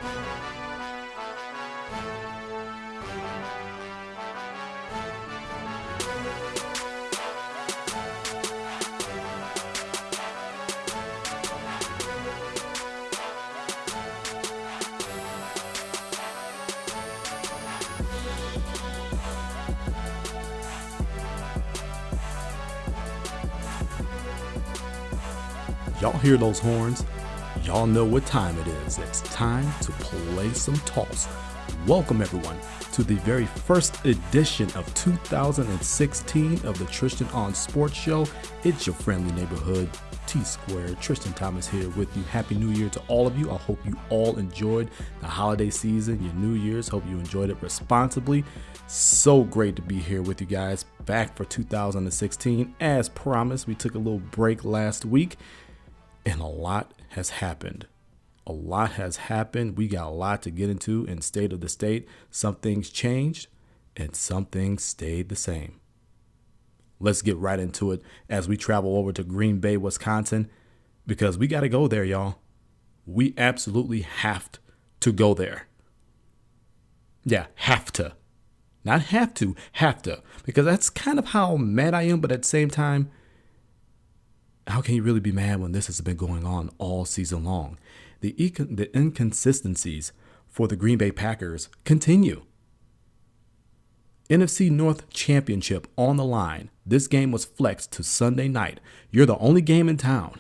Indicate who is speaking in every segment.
Speaker 1: Y'all hear those horns? Y'all know what time it is. It's time to play some toss. Welcome everyone to the very first edition of 2016 of the Tristain on Sports Show. It's your friendly neighborhood T-Square. Tristain Thomas here with you. Happy New Year to all of you. I hope you all enjoyed the holiday season, your New Year's. Hope you enjoyed it responsibly. So great to be here with you guys back for 2016. As promised, we took a little break last week. And a lot has happened. A lot has happened. We got a lot to get into in State of the State. Some things changed and some things stayed the same. Let's get right into it as we travel over to Green Bay, Wisconsin, because we got to go there, y'all. We absolutely have to go there. Yeah, have to. Not have to, because that's kind of how mad I am, but at the same time, how can you really be mad when this has been going on all season long? The inconsistencies for the Green Bay Packers continue. NFC North Championship on the line. This game was flexed to Sunday night. You're the only game in town.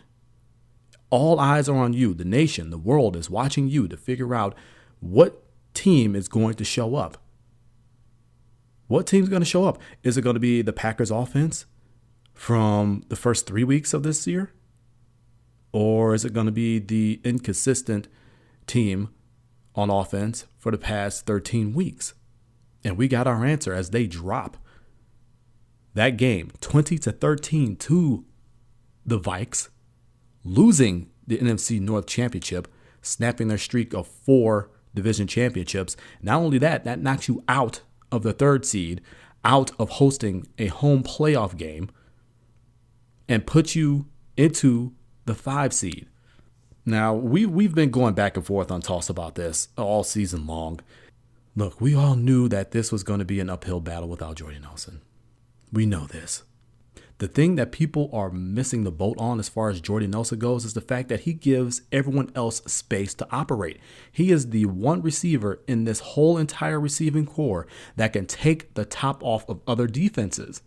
Speaker 1: All eyes are on you. The nation, the world is watching you to figure out what team is going to show up. What team's going to show up? Is it going to be the Packers offense from the first 3 weeks of this year? Or is it going to be the inconsistent team on offense for the past 13 weeks? And we got our answer as they drop that game 20-13 to the Vikes, losing the NFC North Championship, snapping their streak of 4 division championships. Not only that, that knocks you out of the 3rd seed, out of hosting a home playoff game, and put you into the 5 seed. Now, we've been going back and forth on toss about this all season long. Look, we all knew that this was going to be an uphill battle without Jordy Nelson. We know this. The thing that people are missing the boat on as far as Jordy Nelson goes is the fact that he gives everyone else space to operate. He is the one receiver in this whole entire receiving core that can take the top off of other defenses.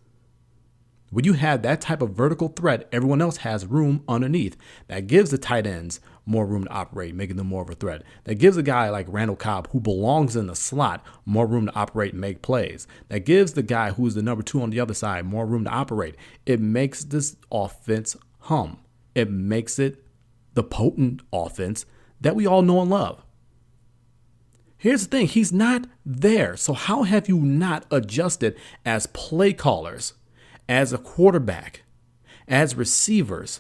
Speaker 1: When you have that type of vertical threat, everyone else has room underneath. That gives the tight ends more room to operate, making them more of a threat. That gives a guy like Randall Cobb, who belongs in the slot, more room to operate and make plays. That gives the guy who's the number 2 on the other side more room to operate. It makes this offense hum. It makes it the potent offense that we all know and love. Here's the thing. He's not there. So how have you not adjusted as play callers, as a quarterback, as receivers,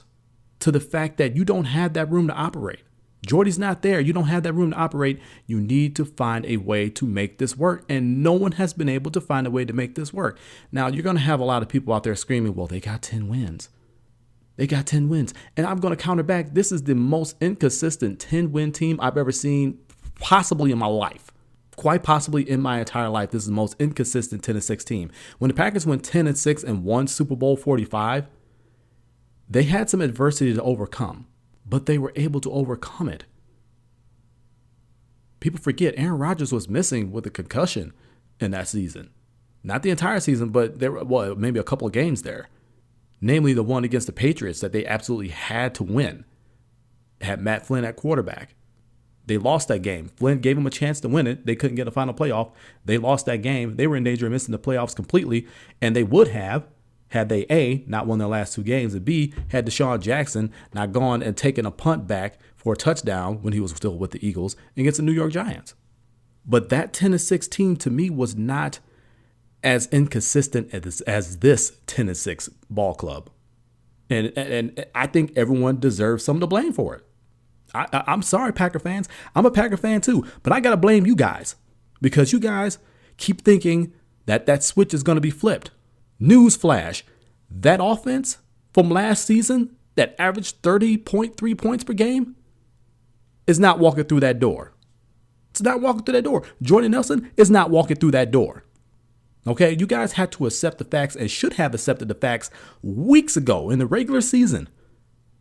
Speaker 1: to the fact that you don't have that room to operate? Jordy's not there. You don't have that room to operate. You need to find a way to make this work. And no one has been able to find a way to make this work. Now, you're going to have a lot of people out there screaming, well, they got 10 wins. They got 10 wins. And I'm going to counter back. This is the most inconsistent 10-win team I've ever seen, possibly in my life. Quite possibly in my entire life, this is the most inconsistent 10-6 team. When the Packers went 10-6 and won Super Bowl 45, they had some adversity to overcome, but they were able to overcome it. People forget Aaron Rodgers was missing with a concussion in that season. Not the entire season, but there were maybe a couple of games there. Namely, the one against the Patriots that they absolutely had to win. It had Matt Flynn at quarterback. They lost that game. Flynn gave them a chance to win it. They couldn't get a final playoff. They lost that game. They were in danger of missing the playoffs completely. And they would have, had they A, not won their last 2 games, and B, had Deshaun Jackson not gone and taken a punt back for a touchdown when he was still with the Eagles against the New York Giants. But that 10-6 team to me was not as inconsistent as this 10-6 ball club. And I think everyone deserves some of the blame for it. I'm sorry, Packer fans. I'm a Packer fan too, but I got to blame you guys because you guys keep thinking that that switch is going to be flipped. Newsflash, that offense from last season that averaged 30.3 points per game is not walking through that door. It's not walking through that door. Jordy Nelson is not walking through that door. Okay, you guys had to accept the facts and should have accepted the facts weeks ago in the regular season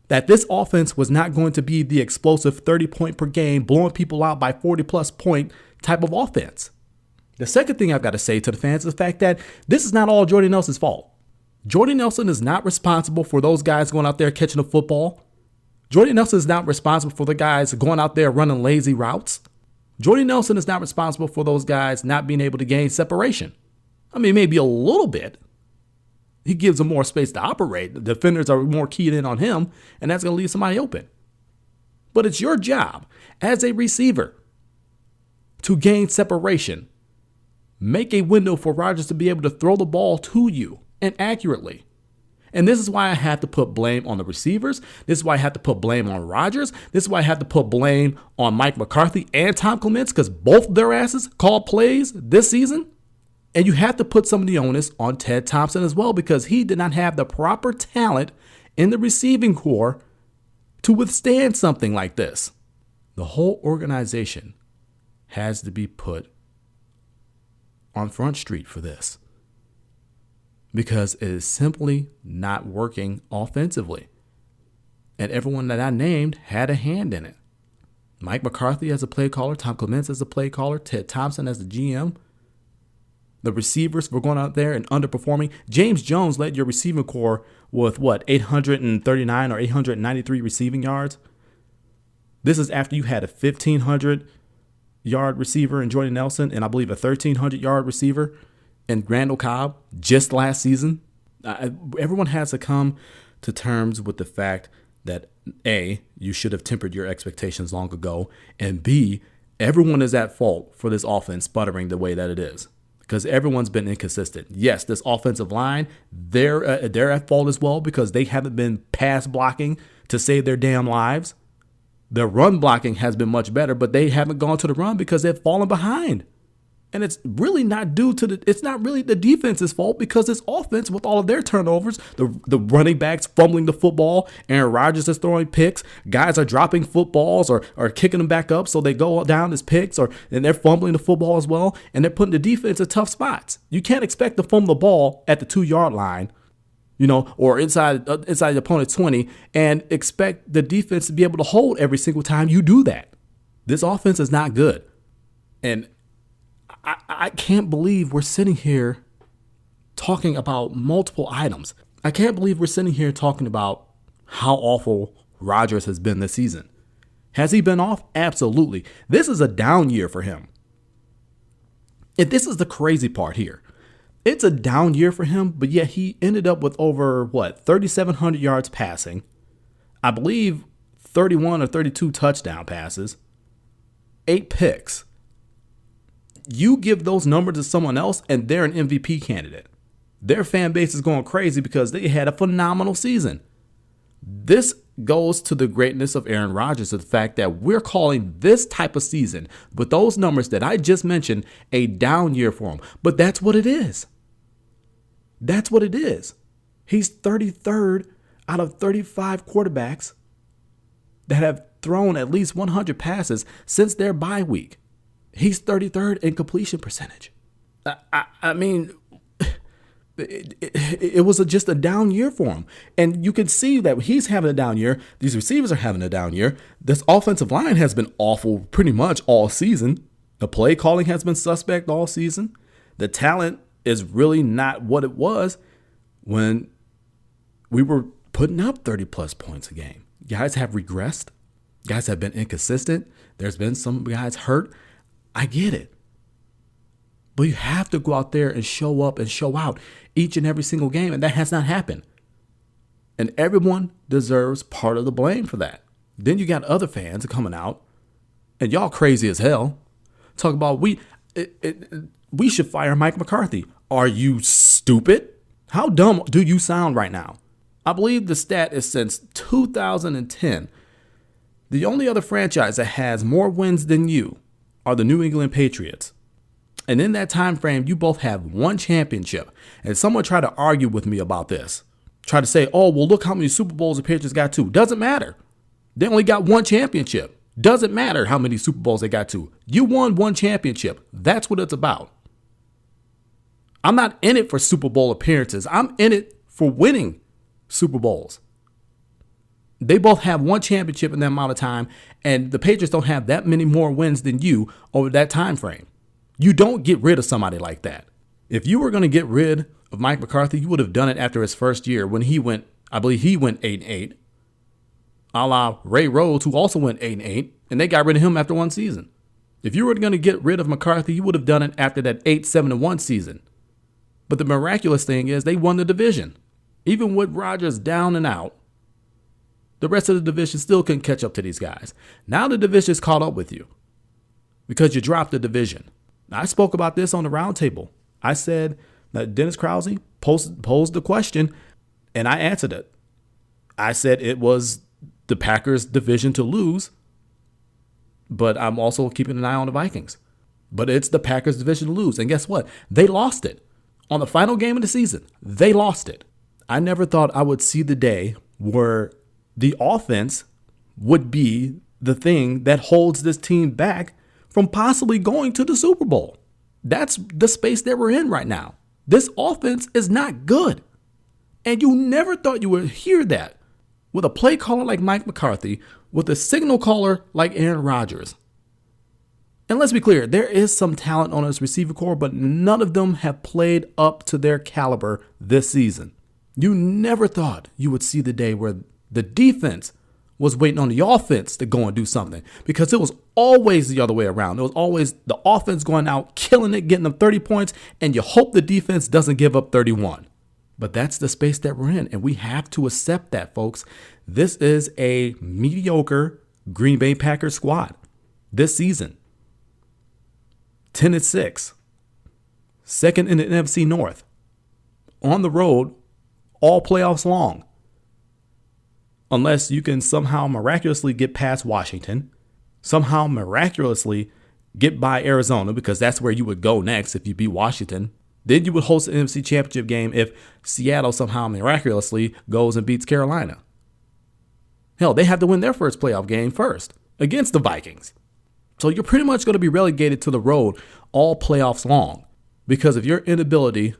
Speaker 1: that this offense was not going to be the explosive 30-point per game, blowing people out by 40-plus point type of offense. The second thing I've got to say to the fans is the fact that this is not all Jordy Nelson's fault. Jordy Nelson is not responsible for those guys going out there catching the football. Jordy Nelson is not responsible for the guys going out there running lazy routes. Jordy Nelson is not responsible for those guys not being able to gain separation. I mean, maybe a little bit. He gives them more space to operate. The defenders are more keyed in on him, and that's going to leave somebody open. But it's your job as a receiver to gain separation. Make a window for Rodgers to be able to throw the ball to you and accurately. And this is why I have to put blame on the receivers. This is why I have to put blame on Rodgers. This is why I have to put blame on Mike McCarthy and Tom Clements, because both of their asses called plays this season. And you have to put some of the onus on Ted Thompson as well, because he did not have the proper talent in the receiving corps to withstand something like this. The whole organization has to be put on Front Street for this, because it is simply not working offensively. And everyone that I named had a hand in it. Mike McCarthy as a play caller, Tom Clements as a play caller, Ted Thompson as the GM. The receivers were going out there and underperforming. James Jones led your receiving corps with 839 or 893 receiving yards. This is after you had a 1,500-yard receiver in Jordy Nelson and I believe a 1,300-yard receiver in Randall Cobb just last season. Everyone has to come to terms with the fact that A, you should have tempered your expectations long ago, and B, everyone is at fault for this offense sputtering the way that it is, because everyone's been inconsistent. Yes, this offensive line, they're at fault as well, because they haven't been pass blocking to save their damn lives. Their run blocking has been much better, but they haven't gone to the run because they've fallen behind. And it's really not it's not really the defense's fault, because this offense, with all of their turnovers, the running backs fumbling the football, Aaron Rodgers is throwing picks, guys are dropping footballs or kicking them back up so they go down as picks, and they're fumbling the football as well, and they're putting the defense in tough spots. You can't expect to fumble the ball at the 2-yard line, or inside the opponent's 20, and expect the defense to be able to hold every single time you do that. This offense is not good. And I can't believe we're sitting here talking about multiple items. I can't believe we're sitting here talking about how awful Rodgers has been this season. Has he been off? Absolutely. This is a down year for him. And this is the crazy part here. It's a down year for him, but yet he ended up with over, 3,700 yards passing. I believe 31 or 32 touchdown passes, 8 picks. You give those numbers to someone else and they're an MVP candidate. Their fan base is going crazy because they had a phenomenal season. This goes to the greatness of Aaron Rodgers, the fact that we're calling this type of season with those numbers that I just mentioned a down year for him. But that's what it is. That's what it is. He's 33rd out of 35 quarterbacks that have thrown at least 100 passes since their bye week. He's 33rd in completion percentage. I mean, it was just a down year for him. And you can see that he's having a down year. These receivers are having a down year. This offensive line has been awful pretty much all season. The play calling has been suspect all season. The talent is really not what it was when we were putting up 30-plus points a game. Guys have regressed. Guys have been inconsistent. There's been some guys hurt. I get it. But you have to go out there and show up and show out each and every single game, and that has not happened. And everyone deserves part of the blame for that. Then you got other fans coming out, and y'all crazy as hell, talk about we should fire Mike McCarthy. Are you stupid? How dumb do you sound right now? I believe the stat is since 2010, the only other franchise that has more wins than you are the New England Patriots. And in that time frame, you both have one championship. And someone tried to argue with me about this. Try to say, oh, well, look how many Super Bowls the Patriots got too. Doesn't matter. They only got one championship. Doesn't matter how many Super Bowls they got to. You won one championship. That's what it's about. I'm not in it for Super Bowl appearances. I'm in it for winning Super Bowls. They both have one championship in that amount of time, and the Patriots don't have that many more wins than you over that time frame. You don't get rid of somebody like that. If you were going to get rid of Mike McCarthy, you would have done it after his first year when he went, I believe he went 8-8, a la Ray Rhodes, who also went 8-8, and they got rid of him after one season. If you were going to get rid of McCarthy, you would have done it after that 8-7-1 season. But the miraculous thing is they won the division. Even with Rodgers down and out, the rest of the division still couldn't catch up to these guys. Now the division's caught up with you because you dropped the division. Now, I spoke about this on the roundtable. I said that Dennis Krause posed the question, and I answered it. I said it was the Packers' division to lose, but I'm also keeping an eye on the Vikings. But it's the Packers' division to lose. And guess what? They lost it. On the final game of the season, they lost it. I never thought I would see the day where the offense would be the thing that holds this team back from possibly going to the Super Bowl. That's the space that we're in right now. This offense is not good. And you never thought you would hear that with a play caller like Mike McCarthy, with a signal caller like Aaron Rodgers. And let's be clear, there is some talent on this receiver core, but none of them have played up to their caliber this season. You never thought you would see the day where the defense was waiting on the offense to go and do something, because it was always the other way around. It was always the offense going out, killing it, getting them 30 points, and you hope the defense doesn't give up 31. But that's the space that we're in, and we have to accept that, folks. This is a mediocre Green Bay Packers squad this season. 10-6, second in the NFC North, on the road, all playoffs long. Unless you can somehow miraculously get past Washington, somehow miraculously get by Arizona, because that's where you would go next if you beat Washington. Then you would host an NFC Championship game if Seattle somehow miraculously goes and beats Carolina. Hell, they have to win their first playoff game first against the Vikings. So you're pretty much going to be relegated to the road all playoffs long because of your inability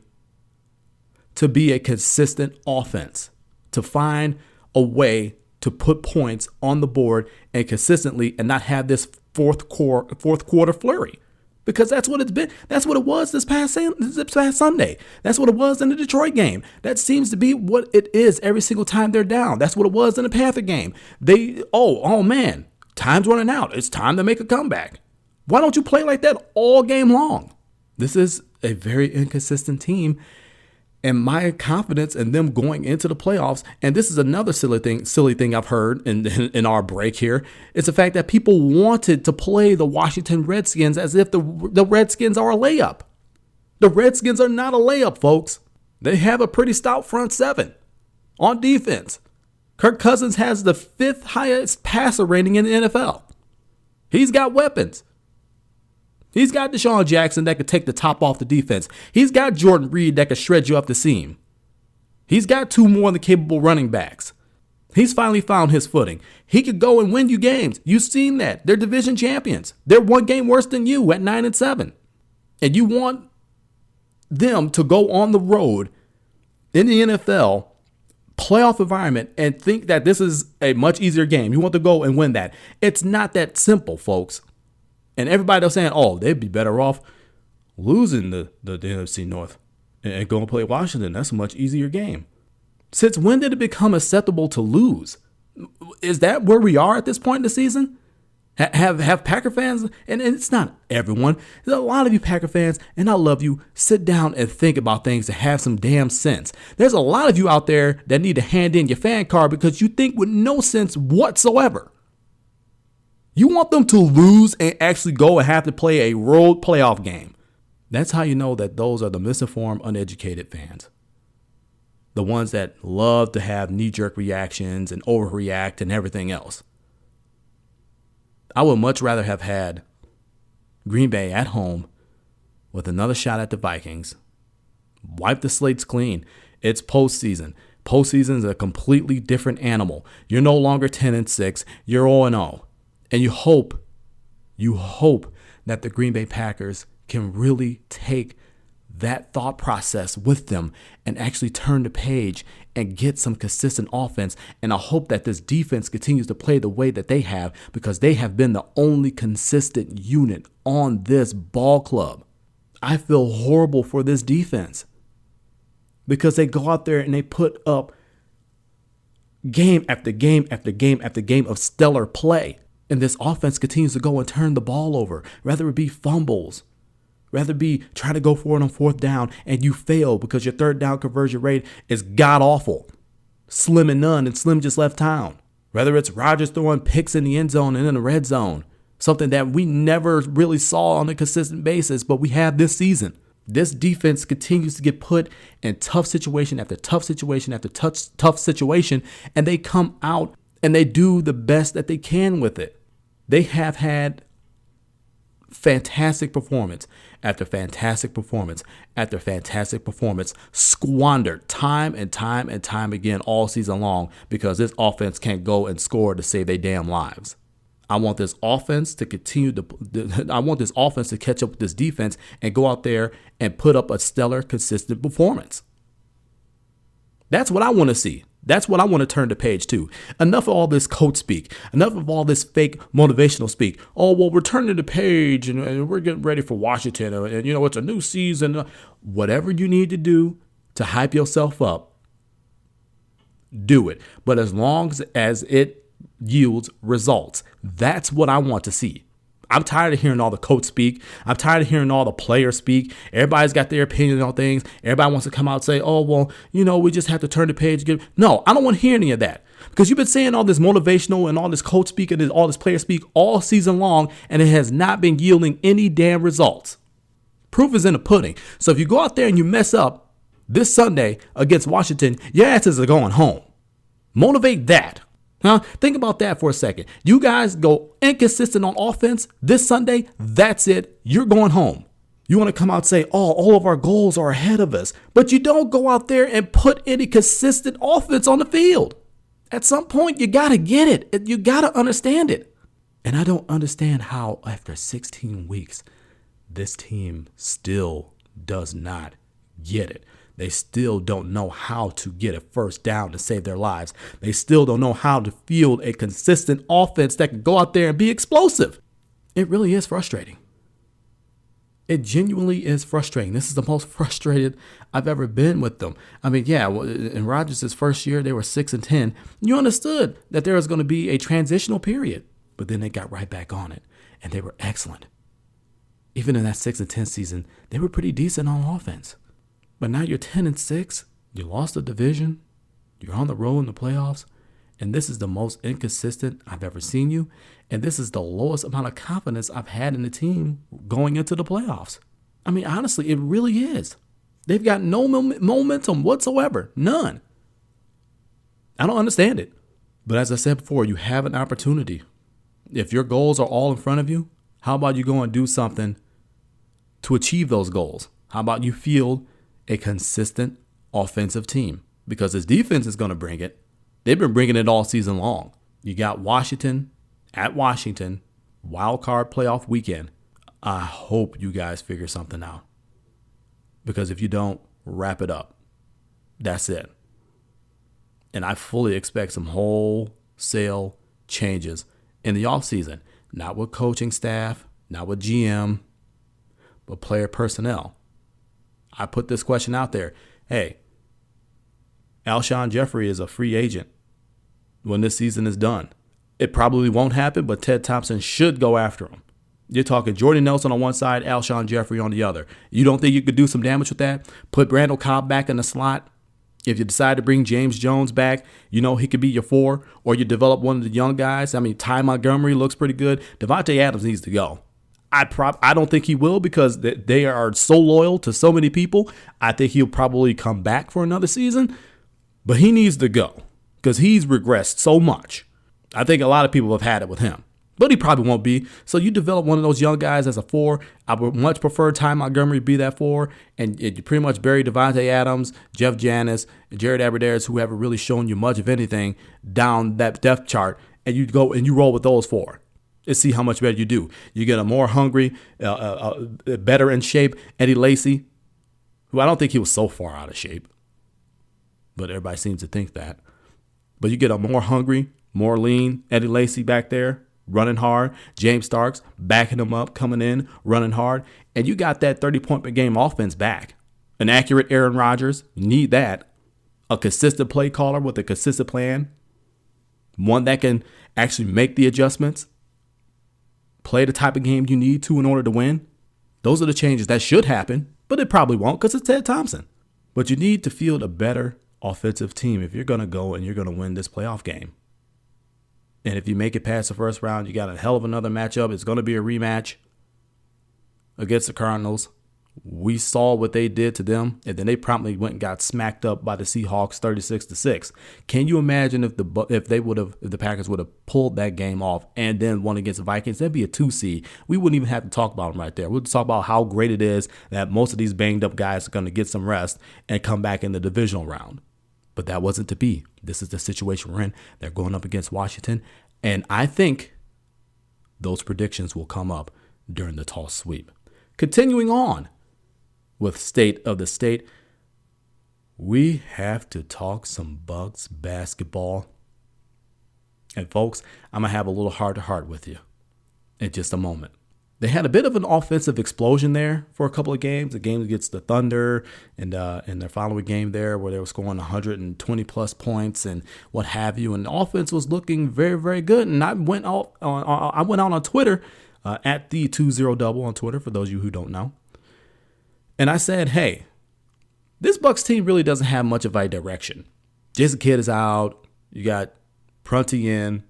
Speaker 1: to be a consistent offense, to find a way to put points on the board and consistently and not have this fourth quarter flurry. Because that's what it's been. That's what it was this past Sunday. That's what it was in the Detroit game. That seems to be what it is every single time they're down. That's what it was in the Panther game. Oh man, time's running out. It's time to make a comeback. Why don't you play like that all game long? This is a very inconsistent team. And my confidence in them going into the playoffs, and this is another silly thing I've heard in our break here, is the fact that people wanted to play the Washington Redskins as if the Redskins are a layup. The Redskins are not a layup, folks. They have a pretty stout front seven on defense. Kirk Cousins has the 5th highest passer rating in the NFL. He's got weapons. He's got Deshaun Jackson that could take the top off the defense. He's got Jordan Reed that could shred you up the seam. He's got 2 more than capable running backs. He's finally found his footing. He could go and win you games. You've seen that. They're division champions. They're 1 game worse than you at 9-7. And you want them to go on the road in the NFL playoff environment and think that this is a much easier game. You want to go and win that. It's not that simple, folks. And everybody else saying, oh, they'd be better off losing the NFC North and going to play Washington. That's a much easier game. Since when did it become acceptable to lose? Is that where we are at this point in the season? Have Packer fans, and it's not everyone, there's a lot of you Packer fans, and I love you, sit down and think about things and have some damn sense. There's a lot of you out there that need to hand in your fan card because you think with no sense whatsoever. You want them to lose and actually go and have to play a road playoff game. That's how you know that those are the misinformed, uneducated fans. The ones that love to have knee-jerk reactions and overreact and everything else. I would much rather have had Green Bay at home with another shot at the Vikings. Wipe the slates clean. It's postseason. Postseason is a completely different animal. You're no longer 10-6. You're 0-0. And you hope that the Green Bay Packers can really take that thought process with them and actually turn the page and get some consistent offense. And I hope that this defense continues to play the way that they have, because they have been the only consistent unit on this ball club. I feel horrible for this defense because they go out there and they put up game after game after game after game of stellar play. And this offense continues to go and turn the ball over, whether it be fumbles, rather be trying to go for it on fourth down and you fail because your third down conversion rate is god awful. Slim and none, and Slim just left town. Whether it's Rodgers throwing picks in the end zone and in the red zone, something that we never really saw on a consistent basis, but we have this season. This defense continues to get put in tough situation after tough situation after tough situation, and they come out and they do the best that they can with it. They have had fantastic performance after fantastic performance after fantastic performance, squandered time and time and time again all season long because this offense can't go and score to save their damn lives. I want this offense to continue I want this offense to catch up with this defense and go out there and put up a stellar, consistent performance. That's what I want to see. That's what I want to turn the page to. Enough of all this coach speak. Enough of all this fake motivational speak. Oh, well, we're turning the page and we're getting ready for Washington. And, it's a new season. Whatever you need to do to hype yourself up, do it. But as long as it yields results, that's what I want to see. I'm tired of hearing all the coach speak. I'm tired of hearing all the players speak. Everybody's got their opinion on things. Everybody wants to come out and say, oh, well, we just have to turn the page. No, I don't want to hear any of that, because you've been saying all this motivational and all this coach speak and all this player speak all season long, and it has not been yielding any damn results. Proof is in the pudding. So if you go out there and you mess up this Sunday against Washington, your asses are going home. Motivate that. Think about that for a second. You guys go inconsistent on offense this Sunday. That's it. You're going home. You want to come out and say, oh, all of our goals are ahead of us, but you don't go out there and put any consistent offense on the field. At some point, you got to get it. You got to understand it. And I don't understand how after 16 weeks, this team still does not get it. They still don't know how to get a first down to save their lives. They still don't know how to field a consistent offense that can go out there and be explosive. It really is frustrating. It genuinely is frustrating. This is the most frustrated I've ever been with them. I mean, yeah, in Rodgers' first year, they were 6-10. You understood that there was going to be a transitional period, but then they got right back on it, and they were excellent. Even in that 6-10 season, they were pretty decent on offense. But now you're 10-6, you lost the division, you're on the road in the playoffs, and this is the most inconsistent I've ever seen you, and this is the lowest amount of confidence I've had in the team going into the playoffs. I mean, honestly, it really is. They've got no momentum whatsoever, none. I don't understand it. But as I said before, you have an opportunity. If your goals are all in front of you, how about you go and do something to achieve those goals? How about you field a consistent offensive team? Because this defense is going to bring it. They've been bringing it all season long. You got Washington at Washington, Wildcard Playoff Weekend. I hope you guys figure something out, because if you don't, wrap it up. That's it. And I fully expect some wholesale changes in the offseason, not with coaching staff, not with GM, but player personnel. I put this question out there. Hey, Alshon Jeffrey is a free agent when this season is done. It probably won't happen, but Ted Thompson should go after him. You're talking Jordy Nelson on one side, Alshon Jeffrey on the other. You don't think you could do some damage with that? Put Randall Cobb back in the slot. If you decide to bring James Jones back, he could be your 4, or you develop one of the young guys. I mean, Ty Montgomery looks pretty good. Devontae Adams needs to go. I don't think he will, because they are so loyal to so many people. I think he'll probably come back for another season, but he needs to go because he's regressed so much. I think a lot of people have had it with him, but he probably won't be. So you develop one of those young guys as a 4. I would much prefer Ty Montgomery be that 4, and you pretty much bury Devontae Adams, Jeff Janis, Jared Aberdeen's, who haven't really shown you much of anything down that depth chart, and you go and you roll with those 4. and see how much better you do. You get a more hungry, better in shape Eddie Lacy, who I don't think he was so far out of shape, but everybody seems to think that. But you get a more hungry, more lean Eddie Lacy back there, running hard. James Starks backing him up, coming in, running hard. And you got that 30-point per game offense back. An accurate Aaron Rodgers, you need that. A consistent play caller with a consistent plan. One that can actually make the adjustments. Play the type of game you need to in order to win. Those are the changes that should happen, but it probably won't because it's Ted Thompson. But you need to field a better offensive team if you're going to go and you're going to win this playoff game. And if you make it past the first round, you got a hell of another matchup. It's going to be a rematch against the Cardinals. We saw what they did to them, and then they promptly went and got smacked up by the Seahawks 36-6. Can you imagine if the Packers would have pulled that game off and then won against the Vikings? That'd be a 2 seed. We wouldn't even have to talk about them right there. We'll talk about how great it is that most of these banged up guys are going to get some rest and come back in the divisional round. But that wasn't to be. This is the situation we're in. They're going up against Washington, and I think those predictions will come up during the toss sweep. Continuing on with State of the State, we have to talk some Bucks basketball. And folks, I'm going to have a little heart-to-heart with you in just a moment. They had a bit of an offensive explosion there for a couple of games. The game against the Thunder and their following game there where they were scoring 120-plus points and what have you. And the offense was looking very, very good. And I went out on Twitter, at the 20double on Twitter, for those of you who don't know. And I said, hey, this Bucks team really doesn't have much of a direction. Jason Kidd is out. You got Prunty in.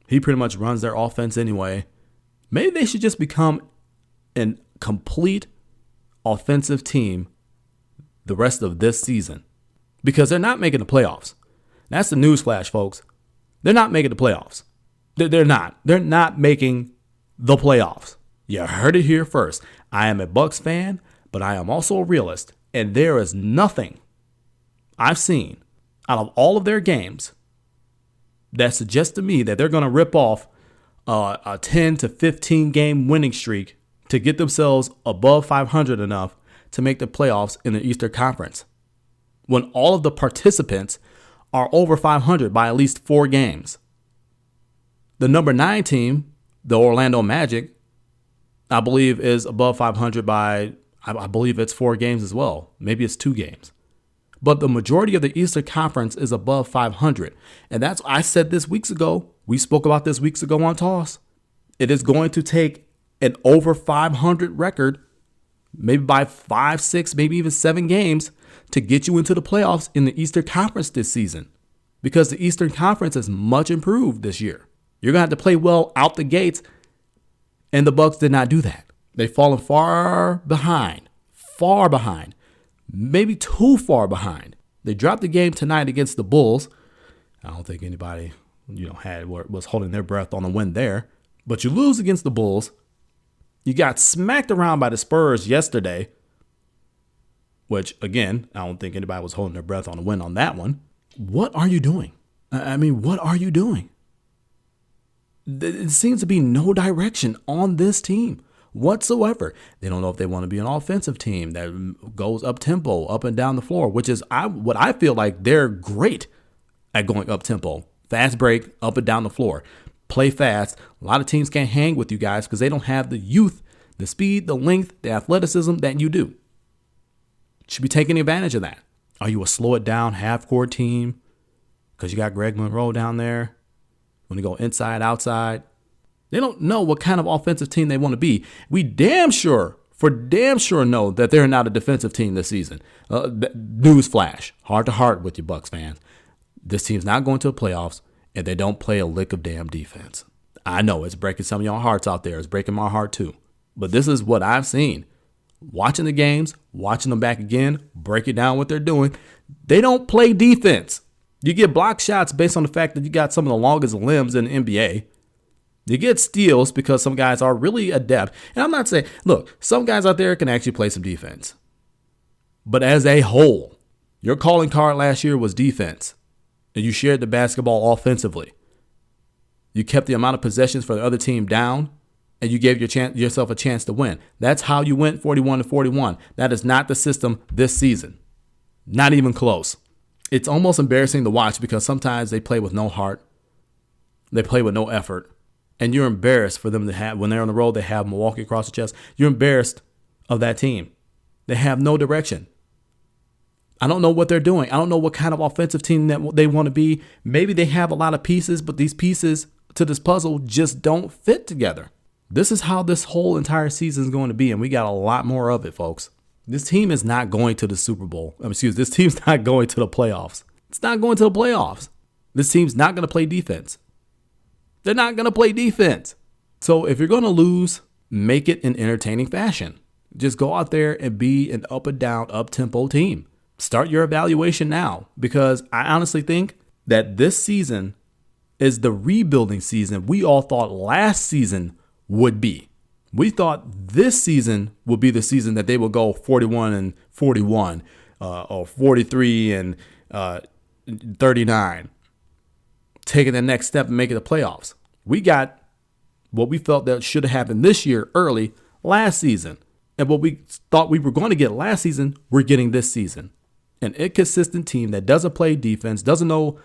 Speaker 1: He pretty much runs their offense anyway. Maybe they should just become a complete offensive team the rest of this season, because they're not making the playoffs. That's the newsflash, folks. They're not making the playoffs. They're not. They're not making the playoffs. You heard it here first. I am a Bucks fan, but I am also a realist, and there is nothing I've seen out of all of their games that suggests to me that they're going to rip off a 10 to 15 game winning streak to get themselves above 500 enough to make the playoffs in the Eastern Conference, when all of the participants are over 500 by at least 4 games. The number 9 team, the Orlando Magic, I believe is above 500 by, I believe it's 4 games as well. Maybe it's 2 games. But the majority of the Eastern Conference is above 500. And that's, I said this weeks ago. We spoke about this weeks ago on Toss. It is going to take an over 500 record, maybe by 5, 6, maybe even 7 games, to get you into the playoffs in the Eastern Conference this season. Because the Eastern Conference is much improved this year. You're going to have to play well out the gates. And the Bucks did not do that. They've fallen far behind, maybe too far behind. They dropped the game tonight against the Bulls. I don't think anybody, was holding their breath on a win there. But you lose against the Bulls. You got smacked around by the Spurs yesterday, which, again, I don't think anybody was holding their breath on a win on that one. What are you doing? What are you doing? It seems to be no direction on this team whatsoever. They don't know if they want to be an offensive team that goes up tempo, up and down the floor, which is what I feel like they're great at, going up tempo, fast break, up and down the floor, play fast. A lot of teams can't hang with you guys because they don't have the youth, the speed, the length, the athleticism that you do. Should be taking advantage of that. Are you a slow it down half-court team because you got Greg Monroe down there? When they go inside, outside, they don't know what kind of offensive team they want to be. We damn sure know that they're not a defensive team this season. Newsflash, heart to heart with you Bucks fans. This team's not going to the playoffs, and they don't play a lick of damn defense. I know it's breaking some of y'all hearts out there. It's breaking my heart too. But this is what I've seen. Watching the games, watching them back again, break it down what they're doing. They don't play defense. You get block shots based on the fact that you got some of the longest limbs in the NBA. You get steals because some guys are really adept. And I'm not saying, look, some guys out there can actually play some defense. But as a whole, your calling card last year was defense. And you shared the basketball offensively. You kept the amount of possessions for the other team down, and you gave yourself a chance to win. That's how you went 41-41. That is not the system this season. Not even close. It's almost embarrassing to watch because sometimes they play with no heart. They play with no effort. And you're embarrassed for them to have, when they're on the road, they have Milwaukee across the chest. You're embarrassed of that team. They have no direction. I don't know what they're doing. I don't know what kind of offensive team that they want to be. Maybe they have a lot of pieces, but these pieces to this puzzle just don't fit together. This is how this whole entire season is going to be, and we got a lot more of it, folks. This team is not going to the Super Bowl. This team's not going to the playoffs. It's not going to the playoffs. This team's not going to play defense. They're not going to play defense. So if you're going to lose, make it in entertaining fashion. Just go out there and be an up and down, up-tempo team. Start your evaluation now, because I honestly think that this season is the rebuilding season we all thought last season would be. We thought this season would be the season that they would go 41-41 or 43-39, taking the next step and making the playoffs. We got what we felt that should have happened this year early last season. And what we thought we were going to get last season, we're getting this season. An inconsistent team that doesn't play defense, doesn't know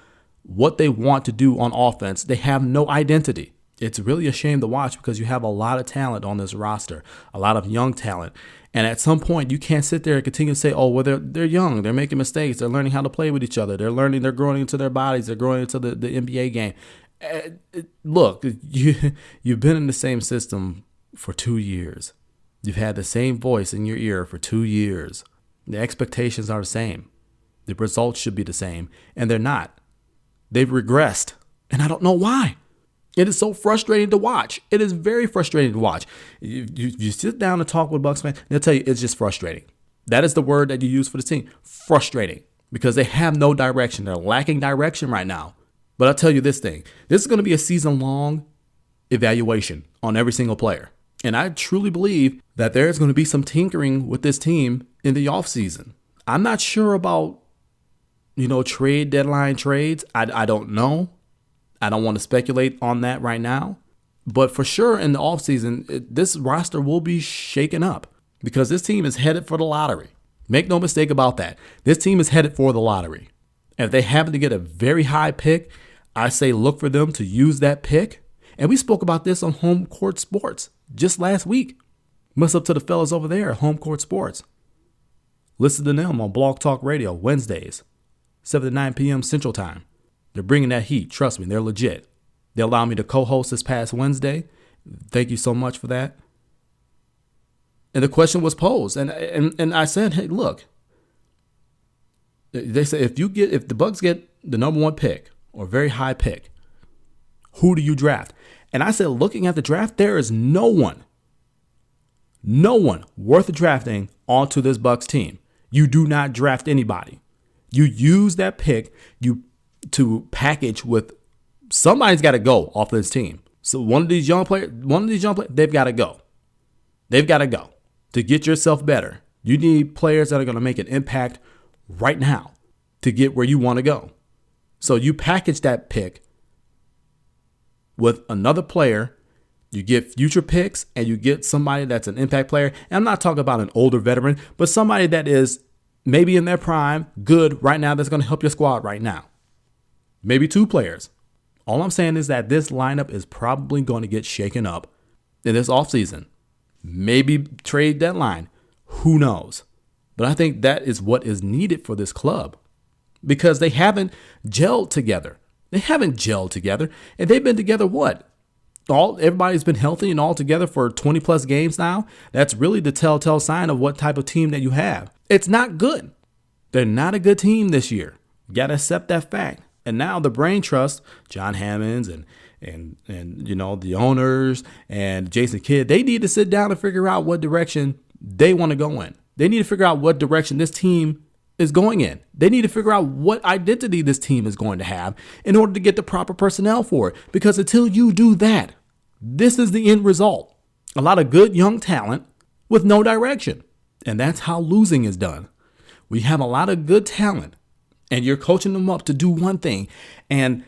Speaker 1: what they want to do on offense. They have no identity. It's really a shame to watch because you have a lot of talent on this roster, a lot of young talent. And at some point, you can't sit there and continue to say, oh, well, they're young. They're making mistakes. They're learning how to play with each other. They're growing into their bodies. They're growing into the NBA game. Look, you've been in the same system for 2 years. You've had the same voice in your ear for 2 years. The expectations are the same. The results should be the same, and they're not. They've regressed, and I don't know why. It is so frustrating to watch. It is very frustrating to watch. You sit down and talk with Bucks fans, and they'll tell you it's just frustrating. That is the word that you use for the team. Frustrating, because they have no direction. They're lacking direction right now. But I'll tell you this thing. This is going to be a season-long evaluation on every single player. And I truly believe that there's going to be some tinkering with this team in the offseason. I'm not sure about, trade deadline trades. I don't know. I don't want to speculate on that right now. But for sure in the offseason, this roster will be shaken up because this team is headed for the lottery. Make no mistake about that. This team is headed for the lottery. And if they happen to get a very high pick, I say look for them to use that pick. And we spoke about this on Home Court Sports just last week. What's up to the fellas over there at Home Court Sports? Listen to them on Blog Talk Radio Wednesdays, 7 to 9 p.m. Central Time. They're bringing that heat. Trust me, they're legit. They allowed me to co-host this past Wednesday. Thank you so much for that. And the question was posed, and I said, hey, look. They said if the Bucks get the number one pick or very high pick, who do you draft? And I said, looking at the draft, there is no one worth drafting onto this Bucks team. You do not draft anybody. You use that pick to package with somebody's got to go off this team. So one of these young players, they've got to go. They've got to go. To get yourself better, you need players that are going to make an impact right now to get where you want to go. So you package that pick with another player, you get future picks, and you get somebody that's an impact player. And I'm not talking about an older veteran, but somebody that is maybe in their prime, good right now, that's going to help your squad right now. Maybe two players. All I'm saying is that this lineup is probably going to get shaken up in this offseason. Maybe trade deadline. Who knows? But I think that is what is needed for this club because they haven't gelled together. And they've been together what? Everybody's been healthy and all together for 20 plus games now. That's really the telltale sign of what type of team that you have. It's not good. They're not a good team this year. You got to accept that fact. And now the brain trust, John Hammonds and the owners and Jason Kidd, they need to sit down and figure out what direction they want to go in. They need to figure out what direction this team is going in. They need to figure out what identity this team is going to have in order to get the proper personnel for it. Because until you do that, this is the end result. A lot of good young talent with no direction. And that's how losing is done. We have a lot of good talent and you're coaching them up to do one thing. And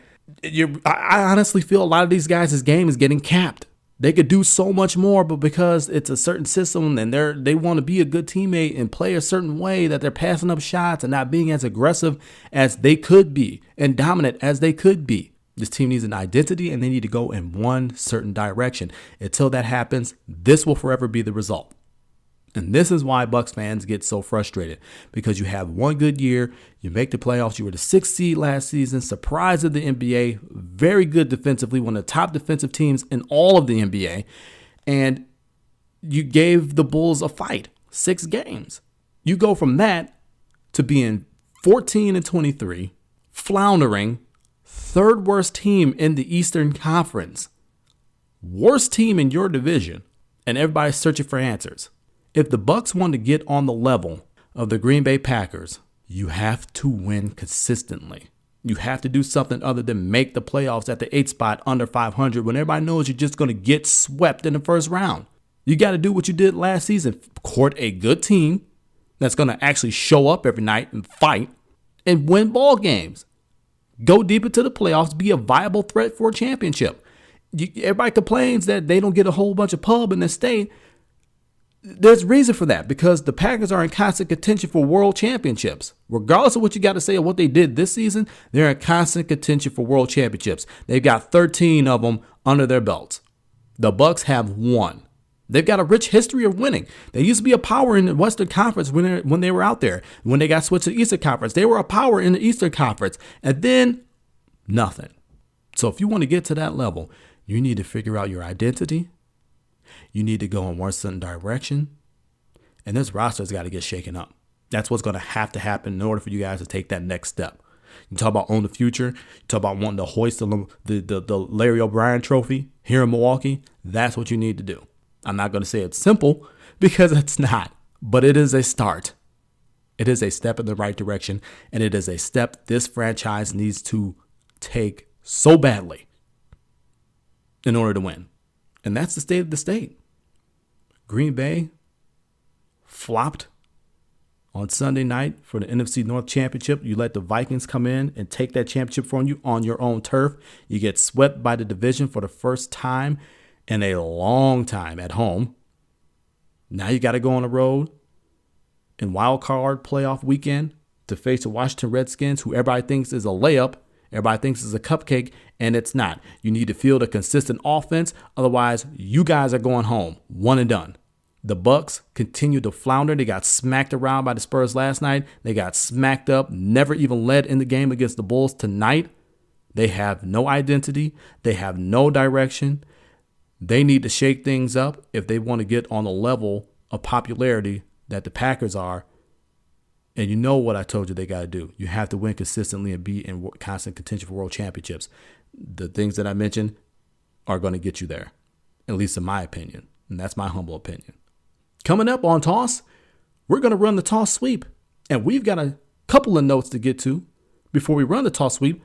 Speaker 1: I honestly feel a lot of these guys' game is getting capped. They could do so much more, but because it's a certain system and they want to be a good teammate and play a certain way, that they're passing up shots and not being as aggressive as they could be and dominant as they could be. This team needs an identity and they need to go in one certain direction. Until that happens, this will forever be the result. And this is why Bucks fans get so frustrated, because you have one good year, you make the playoffs, you were the 6th seed last season, surprise of the NBA, very good defensively, one of the top defensive teams in all of the NBA, and you gave the Bulls a fight, 6 games. You go from that to being 14-23, floundering, 3rd worst team in the Eastern Conference, worst team in your division, and everybody's searching for answers. If the Bucks want to get on the level of the Green Bay Packers, you have to win consistently. You have to do something other than make the playoffs at the 8th spot under 500 when everybody knows you're just going to get swept in the first round. You got to do what you did last season. Court a good team that's going to actually show up every night and fight and win ball games. Go deep into the playoffs, be a viable threat for a championship. Everybody complains that they don't get a whole bunch of pub in the state. There's reason for that, because the Packers are in constant contention for world championships. Regardless of what you got to say of what they did this season, they're in constant contention for world championships. They've got 13 of them under their belts. The Bucks have 1. They've got a rich history of winning. They used to be a power in the Western Conference when they were out there. When they got switched to the Eastern Conference, they were a power in the Eastern Conference. And then nothing. So if you want to get to that level, you need to figure out your identity. You need to go in one certain direction. And this roster's got to get shaken up. That's what's going to happen in order for you guys to take that next step. You talk about own the future. You talk about wanting to hoist the Larry O'Brien trophy here in Milwaukee. That's what you need to do. I'm not going to say it's simple, because it's not. But it is a start. It is a step in the right direction. And it is a step this franchise needs to take so badly in order to win. And that's the state of the state. Green Bay flopped on Sunday night for the NFC North Championship. You let the Vikings come in and take that championship from you on your own turf. You get swept by the division for the first time in a long time at home. Now you got to go on the road in Wildcard Playoff Weekend to face the Washington Redskins, who everybody thinks is a layup. Everybody thinks it's a cupcake, and it's not. You need to field a consistent offense. Otherwise, you guys are going home, one and done. The Bucks continue to flounder. They got smacked around by the Spurs last night. They got smacked up, never even led in the game against the Bulls tonight. They have no identity. They have no direction. They need to shake things up if they want to get on the level of popularity that the Packers are. And you know what I told you they got to do. You have to win consistently and be in constant contention for world championships. The things that I mentioned are going to get you there, at least in my opinion. And that's my humble opinion. Coming up on Toss, we're going to run the Toss Sweep. And we've got a couple of notes to get to before we run the Toss Sweep.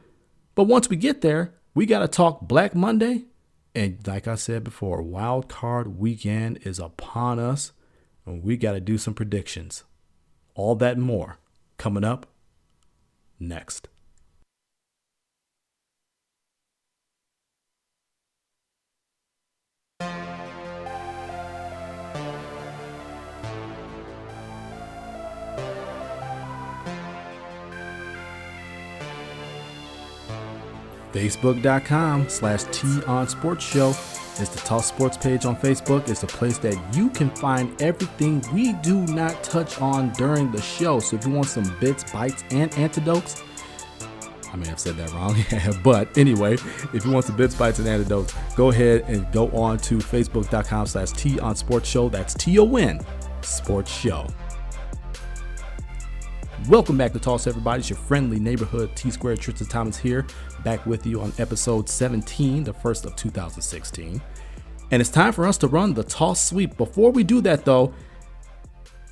Speaker 1: But once we get there, we got to talk Black Monday. And like I said before, Wildcard Weekend is upon us. And we got to do some predictions. All that and more coming up next. Facebook.com/TOnSportsShow is the Toss Sports page on Facebook. It's the place that you can find everything we do not touch on during the show. So if you want some bits, bites, and antidotes, I may have said that wrong, but anyway, if you want some bits, bites, and antidotes, go ahead and go on to Facebook.com/TOnSportsShow. That's TON Sports Show. Welcome back to Toss, everybody. It's your friendly neighborhood T-Squared Tristan Thomas here, back with you on episode 17, the first of 2016. And it's time for us to run the Toss Sweep. Before we do that, though,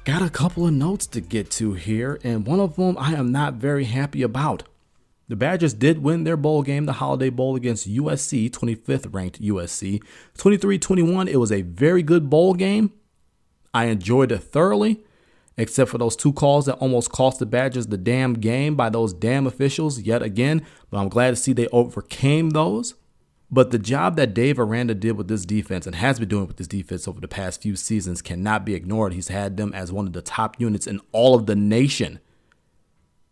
Speaker 1: got a couple of notes to get to here, and one of them I am not very happy about. The Badgers did win their bowl game, the Holiday Bowl, against USC, 25th ranked USC, 23-21. It was a very good bowl game. I enjoyed it thoroughly. except for those 2 calls that almost cost the Badgers the damn game by those damn officials yet again. But I'm glad to see they overcame those. But the job that Dave Aranda did with this defense and has been doing with this defense over the past few seasons cannot be ignored. He's had them as one of the top units in all of the nation.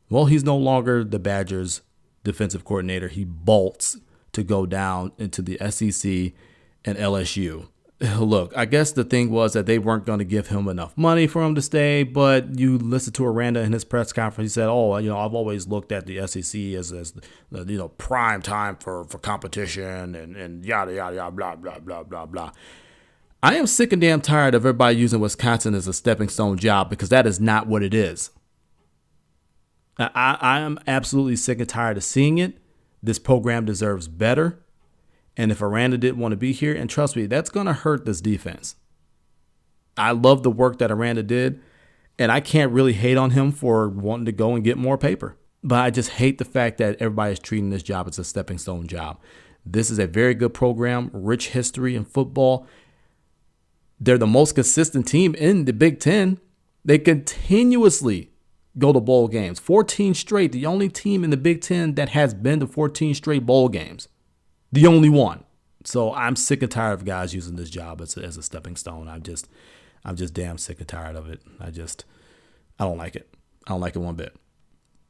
Speaker 1: Well, he's no longer the Badgers defensive coordinator. He bolts to go down into the SEC and LSU. Look, I guess the thing was that they weren't going to give him enough money for him to stay, but you listen to Aranda in his press conference. He said, I've always looked at the SEC as prime time for competition and yada, yada, yada, blah, blah, blah, blah, blah. I am sick and damn tired of everybody using Wisconsin as a stepping stone job because that is not what it is. I am absolutely sick and tired of seeing it. This program deserves better. And if Aranda didn't want to be here, and trust me, that's going to hurt this defense. I love the work that Aranda did, and I can't really hate on him for wanting to go and get more paper. But I just hate the fact that everybody's treating this job as a stepping stone job. This is a very good program, rich history in football. They're the most consistent team in the Big Ten. They continuously go to bowl games. 14 straight, the only team in the Big Ten that has been to 14 straight bowl games. The only one. So I'm sick and tired of guys using this job as a stepping stone. I'm just damn sick and tired of it. I don't like it. I don't like it one bit.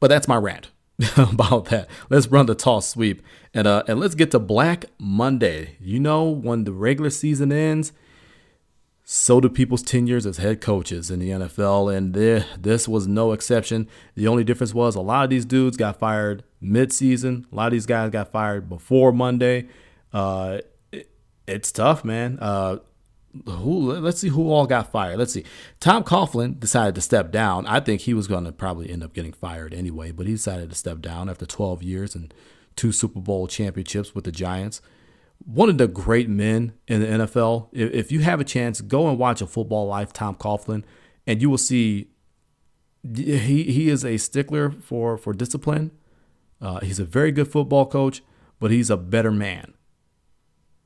Speaker 1: But that's my rant about that. Let's run the toss sweep and let's get to Black Monday. When the regular season ends, so do people's tenures as head coaches in the NFL, and this was no exception. The only difference was a lot of these dudes got fired mid-season. A lot of these guys got fired before Monday. It's tough, man. Let's see who all got fired. Let's see. Tom Coughlin decided to step down. I think he was going to probably end up getting fired anyway, but he decided to step down after 12 years and 2 Super Bowl championships with the Giants. One of the great men in the NFL. If you have a chance, go and watch A Football Life, Tom Coughlin, and you will see he is a stickler for discipline. He's a very good football coach, but he's a better man.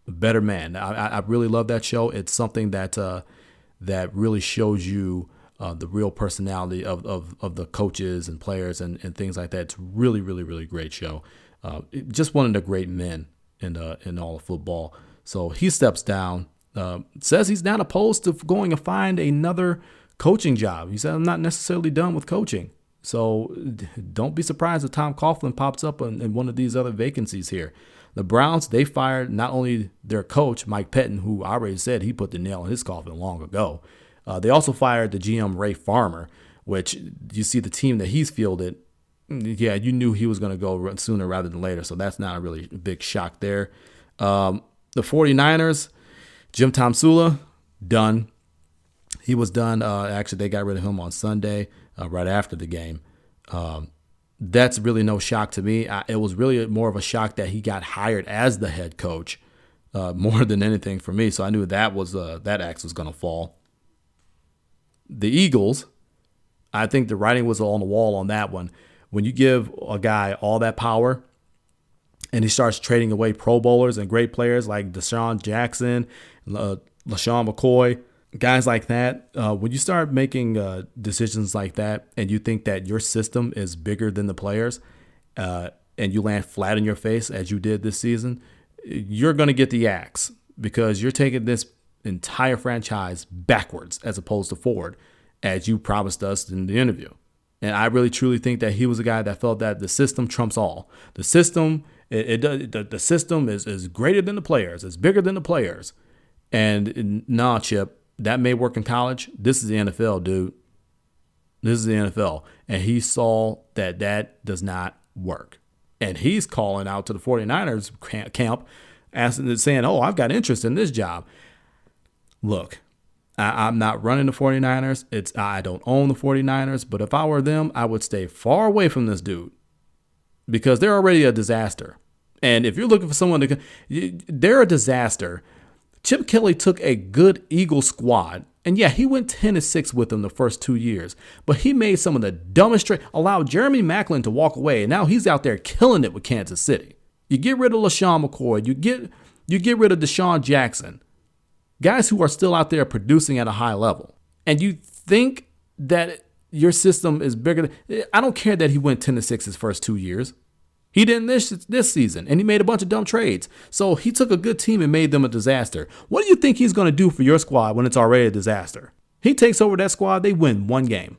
Speaker 1: I really love that show. It's something that really shows you the real personality of the coaches and players and things like that. It's really, really, really great show. Just one of the great men in all of football. So he steps down, says he's not opposed to going and find another coaching job. He said, I'm not necessarily done with coaching. So don't be surprised if Tom Coughlin pops up in one of these other vacancies here. The Browns, they fired not only their coach, Mike Pettin, who I already said he put the nail in his coffin long ago. They also fired the GM Ray Farmer, which you see the team that he's fielded. Yeah, you knew he was going to go sooner rather than later, so that's not a really big shock there. The 49ers, Jim Tomsula, done. He was done. Actually, they got rid of him on Sunday, right after the game. That's really no shock to me. It was really more of a shock that he got hired as the head coach more than anything for me, so I knew that was that axe was going to fall. The Eagles, I think the writing was on the wall on that one. When you give a guy all that power and he starts trading away Pro Bowlers and great players like Deshaun Jackson, LaShawn McCoy, guys like that, when you start making decisions like that and you think that your system is bigger than the players and you land flat in your face as you did this season, you're going to get the axe because you're taking this entire franchise backwards as opposed to forward, as you promised us in the interview. And I really, truly think that he was a guy that felt that the system trumps all. The system, the system is greater than the players. It's bigger than the players. And nah, Chip, that may work in college. This is the NFL, dude. This is the NFL. And he saw that does not work. And he's calling out to the 49ers camp, saying, I've got interest in this job. Look, I'm not running the 49ers. I don't own the 49ers, but if I were them, I would stay far away from this dude because they're already a disaster. And if you're looking for someone they're a disaster. Chip Kelly took a good Eagle squad, and yeah, he went 10-6 with them the first 2 years, but he made some of the dumbest trades, allowed Jeremy Maclin to walk away, and now he's out there killing it with Kansas City. You get rid of LaShawn McCoy, you get rid of Deshaun Jackson. Guys who are still out there producing at a high level. And you think that your system is bigger. I don't care that he went 10-6 his first 2 years. He didn't this season, and he made a bunch of dumb trades. So he took a good team and made them a disaster. What do you think he's going to do for your squad when it's already a disaster? He takes over that squad, they win one game.